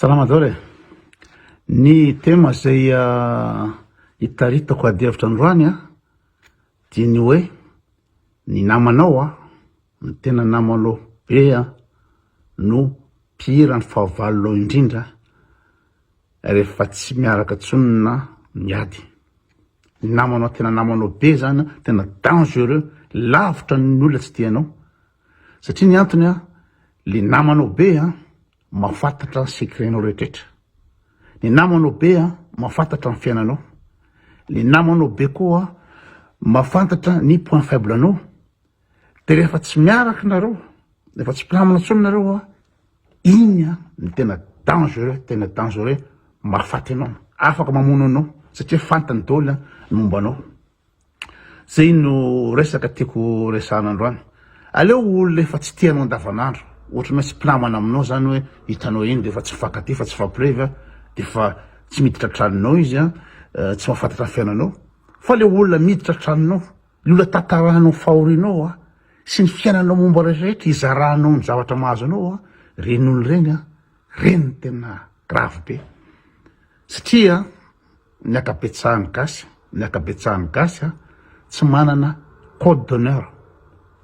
Salama daholo e. Ny tema zay hitaritako adihevitra androany dia ny hoe ny namanao ny tena namanao be no mpihira ny fahavalonao indrindra rehefa tsy miaraka tsonina miady. Ny namanao tena namanao be zany tena dangereux lavitra ny olona tsy tianao. Satria ny antony le namanao be mafantatra ny secretnao rehetrarehetra. Ny namanao be mafantatra ny fiainanao. Le namanao be koa mafantatra ny point faible anao. De rehefa tsy miaraka nareo, rehefa tsy mpinamana tsony nareo iny ny tena dangereux mahafaty anao, afaka mamono anao satria fantany daholo ny momba anao. Zay no resaka tiako resahana androany. Aleo olona efa tsy tianao andavanandro, ohatra hoe tsy mpinamana aminao zany hoe hitanao iny de fa tsy mifankatia fa tsy fampirevy de fa tsy miditra tranonao izy tsy mahafantatra ny fiainanao. Fa le olona miditra tranonao, le olona tantaranao fahorinao sy ny fiainanao momba rehetrarehetra izaranao ny zavatra mahazo anao reny olo reny reny tena grave be. Satria ny akabetsahan'ny gasy tsy manana code d'honneur,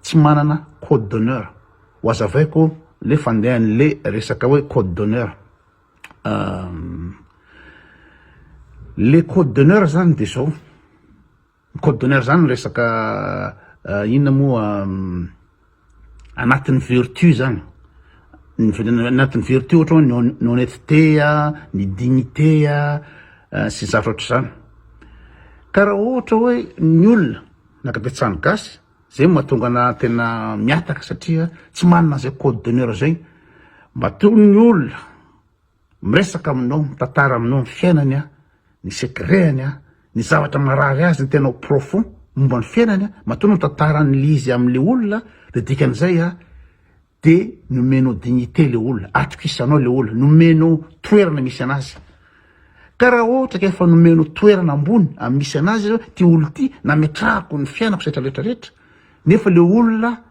tsy manana code d'honneur. Ho azavaiko le fandehan'le resaka hoe code d'honneur. Le code d'honneur zany de zao. Code d'honneur zany resaka inona moa anatin'ny vertu zany. Anatin'ny vertu ohatra hoe ny honnêteté, ny dignité sy zavatra ohatra zany. Ka raha ohatra hoe ny olona nakabetsahan'ny gasy, zay mahatonga na tena miataka satria tsy manana zay code d'honneur zay. Mahatonga ny olona miresaka aminao, mitantara aminao ny fiainany, ny secretny, ny zavatra marary azy ny tena profond momba ny fiainany, mahatonga mitantarany izy amin'le olona de dikan'izay de nomenao dignité le olona, atokisanao le olona, nomenao toerana misy anazy. Ka raha ohatra ka efa nomenao toerana ambony misy anazy ty olo ty nametrahako ny fiainako rehetrarehetra, nefa le olona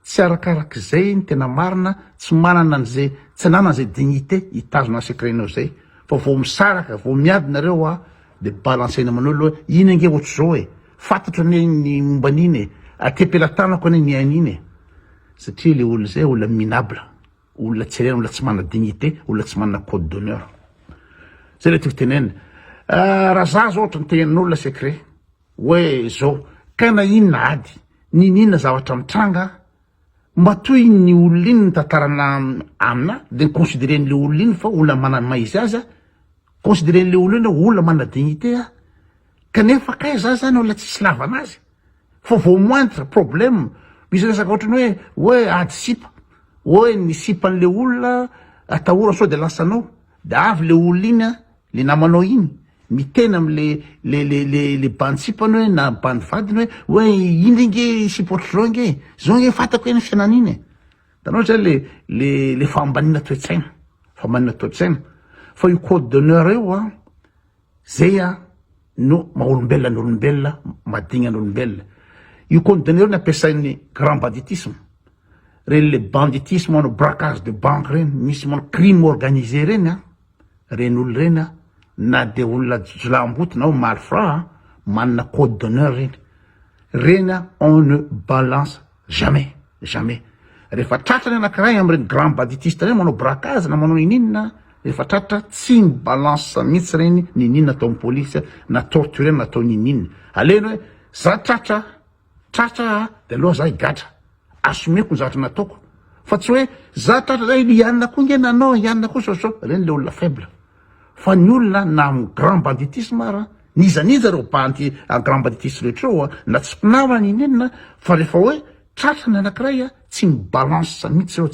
tsy arakarak'izay ny tena marina, tsy manana an'izay, tsy nanana zay dignité hitazona secretnao zay. Fa vao misaraka, vao miady nareo de balansaina aman'olo hoe iny ange ohatry zao fantatro ny momba an'iny atepelantanako ane ny an'iny. Satria le olona zay olona minable, olona tsy rena, olona tsy manana dignité, olona tsy manana code d'honneur. Zay le tiako tenena. Raha za zao ohatra ny tenin'olona secret hoe zao ka na inona ady, ninona zavatra mitranga, matoy ny olona iny ny tantarana amina de considéren'le olona iny fa olona manana maizy azy, considéren'le olona iny olona manana dignité kanefa kay za zany olona tsy slava anazy. Fa vao moindre problème misy resaka ohatrany hoe ady sipa, hoe ny sipan'le olona atahora sao de lasanao, de avy le olona iny le namanao iny mitena amle le bandisipany hoe na bandy vadiny hoe iny nge sipotra zao nge fatako eny fiainan'iny. Tanao zay le fambanina toe-tsaina, fa io code d'honneur io zay no maha-olombelona madignan'olombelona. Io code d'honneur ny ampiasain'ny grand banditisme. Reny le banditisme manao braquage de banque reny, misy manao crime organisé reny reny olo reny na de olona jolamboty na malfrat manana code d'honneur reny on ne balance jamais. Rehefa tratrany anankiray am'reny grand banditiste reny manao braquage na manao ininona, rehefa tratra tsy mibalance mihitsy reny ninina atao amin'ny polisy na torture na atao ninina. Aleno hoe za tratra de aloha za higatra, asomeko ny zavatra nataoko, fa tsy hoe za tratra zay ianona koa nge nanao, ianona koa sao reny le olona faible. Fa ny olona na amin'ny grand banditisme nizaniza reo grand banditisme rehetra reo na tsy mpinamana ininona, fa rehefa hoe tratra ny anankiray tsy mibalance mihitsy reo,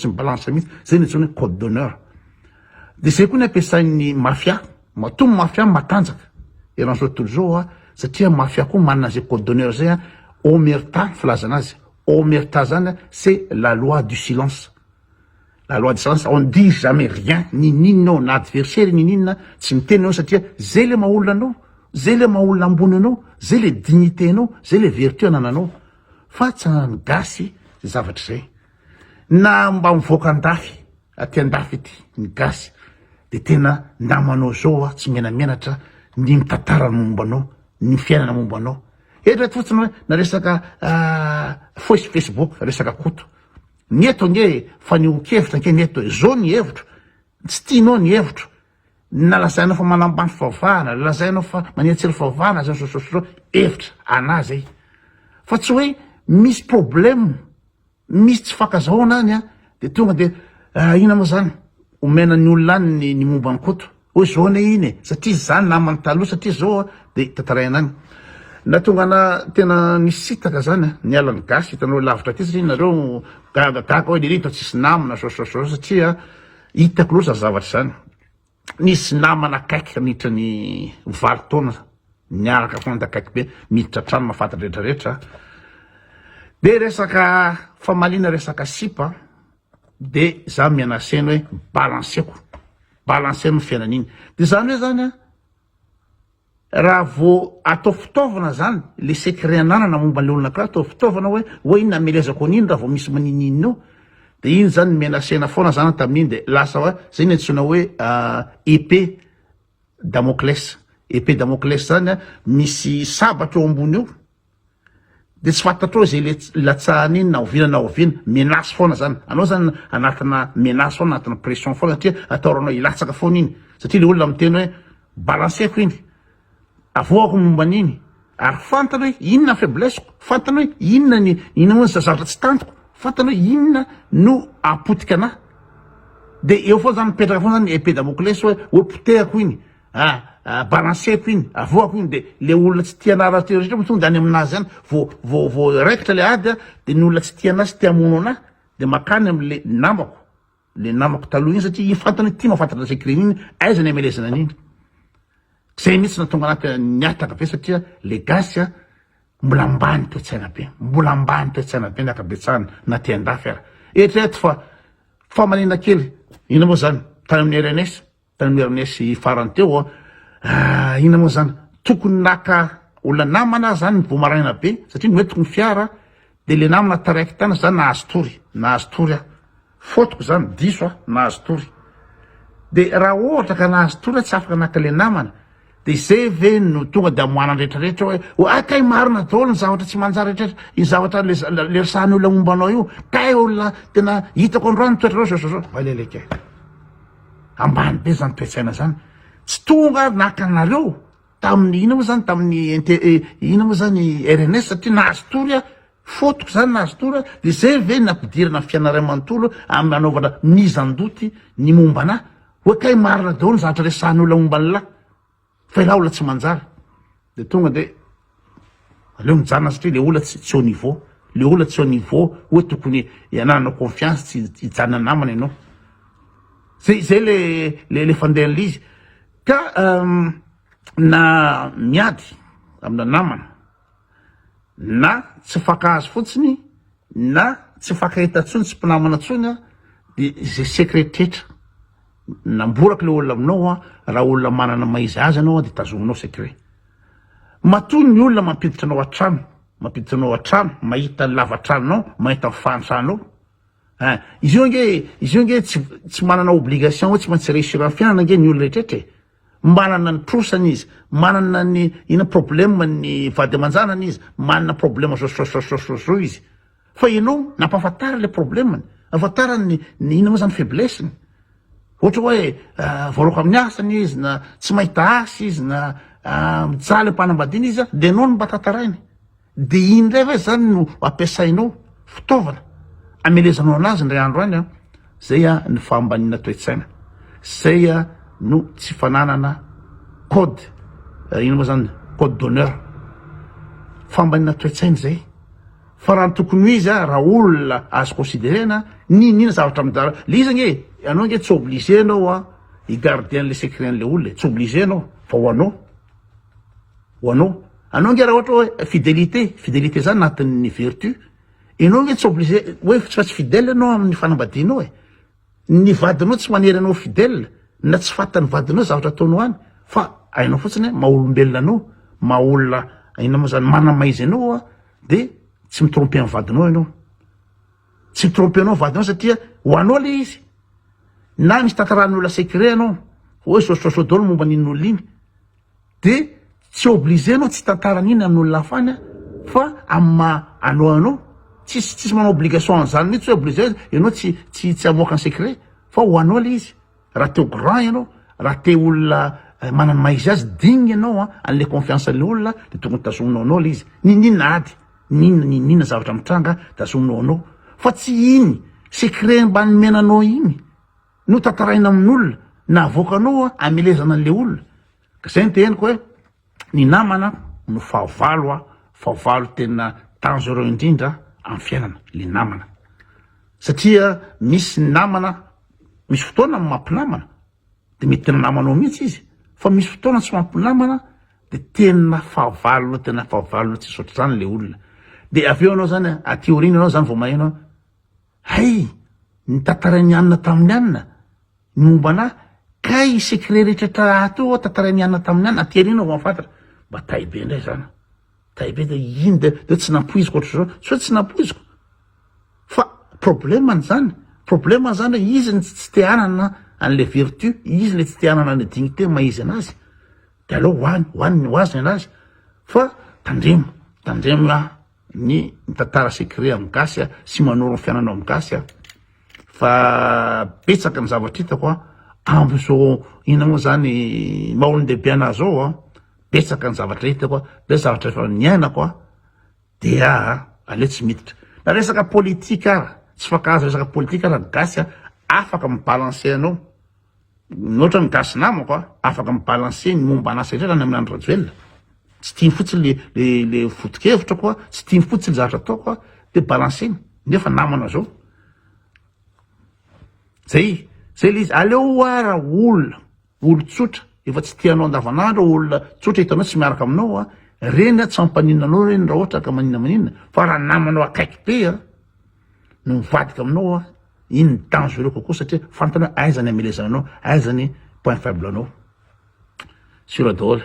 zay ny antsoina hoe code d'honneur. De zay koa ny ampiasain'ny mafia, matombo mafia matanjaka eran'izao tontolo zao satria mafia koa manana zay code d'honneur zay omerta filaza anazy. Omerta zany c'est la loi du silence. La loi du silence, on ne dit jamais rien, ninino na adversaire ninina tsy miteny anao satria zay le maha-olona anao, zay le maha-olona ambony anao, zay le dignité anao, zay le vertu anananao. Fa tsy ny gasy zavatra zay. Na mba mivoaka andafy, aty andafy ity ny gasy, de tena namanao zao tsy menamenatra ny mitantara ny mombanao ny fiainana mombanao eto fotsiny hoe na resaka Facebook resaka koto ny eto nge fa niokevitra nke ny eto zao ny hevitro tsy tianao ny hevitro nalazainao fa manambany fivavahana lazainao fa maniatsely fivavahana zany sosososao hevitra ana zay fa tsy hoe misy problème misy tsy fakazahona any a de tonga de ina moa zany omena ny olona any ny momba ny koto hoe zao ne iny satria zany namany taloha satria zao de tantaraina any na tonga na tena nisitaka zany ny alany gasy hitanao lavitra ty satria nareo gagagaga hoe lirito tsisy namana sososao satria hitako loatra zavatra zany nisy namana akaiky nitra ny valo taona niaraka fonda akaiky be miditra trano mafantatra rehetrarehetra de resaka famalina resaka sipa de za mianasena hoe balanseko fiainan'iny de zany hoe zany raha vo atao fitaovana zany le secret ananana momba le olona karaha atao fitaovana hoe iny namelezako an'iny raha vo misy manininao de iny zany mianasena foana zany tamin'iny de lasa hoe zay ny antsona hoe épée Damoclès zany misy sabatra eo ambony eo de tsy fantatrao zay le latsahany iny na oviana menace foana zany anao zany anatina menace foana anatina pression foana satria ataoranao ilatsaka foana iny satria le olona miteny hoe balanseko iny avoako momban'iny ary fantana hoe inona faiblesseko fantana hoe inona moa zavatra tsy tantiko fantana hoe inona no apotika ana de eo foana zany mipetraka foana zany épée Damoclès hoe potehako iny balanseko iny avoako iny de le olona tsy tia anara rehetra mo tonga de any aminazy any vo raikitra le ady de ny olona tsy tia anazy tia amono ana de makany amle namako taloha iny satria fantany hoe tia mafantatra secret iny aiza ny amelezana an'iny zay mihitsy natonga anaty niataka be satria le gasy mbola ambany toetsaina be ny akabetsahany na tia andafy ara eritrereto fa manina kely ina moa zany tany amin'ny RNS farany teo ina moa zany tokony naka olona namana zany vo maraina be satria noetiko ny fiara de le namana taraiky tana zany nahazo tory fotoko zany diso nahazo tory de raha ohatra ka nahazo tory tsy afaka naka le namana de zay ve no tonga de amoana rehetrarehetra hoe akay marina daholo ny zavatra tsy manjary rehetrarehetra ny zavatra le resahany olona mombanao io kay olona tena hitako androany toetra reo so valeleke ambany be zany toetsaina zany tsy tonga nakanareo tamin'ny ina moa zany tamin'ny ina moa zany RNS satria nahazo tory fotoko zany nahazo tory de zay ve nampidirana ny fianaraiamanontolo amin'ny anaovana mise en doute ny mombana hoe kay marina daholo ny zavatra resahany olona momban'la fa ila olona tsy manjary de tonga de aleo mijanona satria le olona tsy au niveau le olona tsy au niveau hoe tokony ianarana confiance tsy hijanona namana ianao zay le fandehan'le izy ka na miady amina namana na tsy fakahazo fotsiny na tsy fakahita tsony tsy mpinamana tsony de zay secretretra namboraka le olona aminao raha olona manana maiza azy anao de tazominao secret matoy ny olona mampiditra anao atrano mahita lavatranonao mahita mifantrano izy io nge tsy manana obligation hoe tsy maintsy réussir amin'ny fiainana nge ny olona rehetraretra manana ny prosany izy manana ny ina problème ny vady aman-janany izy manana problème so izy fa ianao nampafantara le problème afantara ny ina moa zany faiblesseny ohatra hoe voaroko amin'ny asany izy na tsy mahita asy izy na mijaly ampanambadiana izy de anao no mba tantarainy de iny ndray ve zany no ampiasainao fitaovana amelezanao anazy ndray andro any zay ny fahambanina toetsaina zay no tsy fananana code ino moa zany code d'honneur fahambanina toetsaina zay fa raha tokony ho izy raha olona azo considérena ninina zavatra midara le izy nge anao nge tsy obligé anao igardien le secret an'le olona tsy obligé anao fa ho anao nge raha ohatra hoe fidélité zany anatin'ny vertu ianao nge tsy obligé hoe fa tsy fidèle anao amin'ny fanambadianao ny vadinao tsy manery anao fidèle na tsy fatany vadinao zavatra ataonao any fa ainao fotsiny maha-olombelona anao maha-olona ina moa zany manamaizy anao de tsy mitrompe amin'ny vadinao ianao tsy mitrompe anao vadinao satria ho anao le izy na misy tantaran'ny olona secret anao hoe sososo daholo momba nin'olona iny de tsy obligé anao tsy tantaran'iny amin'olona hafany fa amma anao tsisy manao obligation zany mihitsy hoe obligé ianao tsy amoaka ny secret fa ho anao le izy raha te ho grand ianao raha te olona manany maizy azy digny ianao an'le confiance an'le olona de tokony tazominao anao le izy ninona ady ninona zavatra mitranga tazominao anao fa tsy iny secret mba nomenanao iny no tantaraina amin'olona na avoakanao amelezana an'le olona ka zay ny teheniko hoe ny namana no fahavalo tena dangereux indrindra amin'ny fiainana le namana satria misy namana misy fotoana mampinamana de mety tena namanao mihitsy izy fa misy fotoana tsy mampinamana de tena fahavalona tsy sotra zany le olona de aveo anao zany aty orina anao zany vao maheno hay nitantarainy anina tamin'ny anina mombana kay secret rehetra to tantarainy anina tamin'ny anina aty arina vao mafantatra mba taibe indray zany taibe de iny de tsy nampoiziko ohatrazao so tsy nampoiziko fa problemany zany hoe izy ny tsy te hanana an'le vertu izy le tsy te hanana ny dignité maizy anazy de aloha hoany hoazy anazy fa tandremo ny tantara secret amin'ny gasy sy manoro ny fiainanao amin'ny gasy fa betsaka ny zavatra hitako am'zao ina moa zany maolon-dehibe anazy zao betsaka ny zavatra hitako be zavatra efa niainako dia aleo tsy miditra na resaka politika ara tsy fakazo resaka politika ara gasy afaka mibalanse anao ohatra migasy namako afaka mibalanse ny momba anasa rehetra ny amin'ny andro rajoelona tsy tiany fotsiny le foto-kevitra koa tsy tiany fotsiny zavatra ataoko de balanseny nefa namana zao zay le izy aleo ara olo tsotra efa tsy tianao andavanandro olona tsotra hitanao tsy miaraka aminao reny tsy mampaninona anao reny raha ohatra ka maninona fa raha namanao akaiky be no mivadika aminao iny ny dangereux kokoa satria fantanao aizany amelezana anao aizany point faible anao sur daholo